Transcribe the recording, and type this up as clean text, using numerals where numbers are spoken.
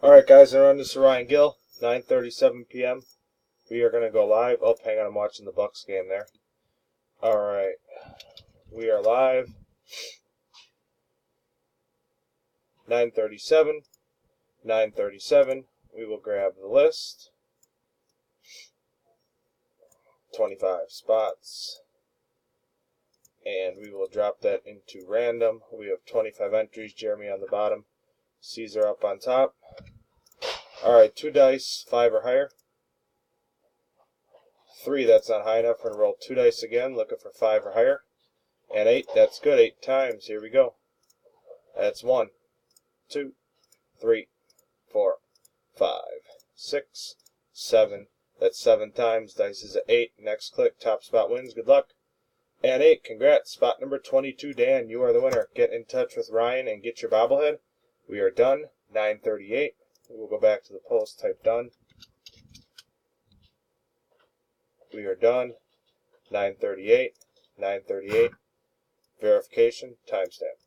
Alright guys, I'm on this is Ryan Gill, 9:37 p.m. We are going to go live. Oh, hang on, I'm watching the Bucks game there. Alright, we are live. 9:37, 9:37. We will grab the list. 25 spots. And we will drop that into random. We have 25 entries, Jeremy on the bottom, Caesar up on top. Alright, 2 dice, 5 or higher. 3, that's not high enough. We're going to roll 2 dice again, looking for 5 or higher. And 8, that's good, 8 times. Here we go. That's 1, 2, 3, 4, 5, 6, 7. That's 7 times. Dice is at 8. Next click, top spot wins. Good luck. And 8, congrats. Spot number 22, Dan, you are the winner. Get in touch with Ryan and get your bobblehead. We are done. 9:38. We'll go back to the post, type done. We are done. 9:38. 9:38. Verification, timestamp.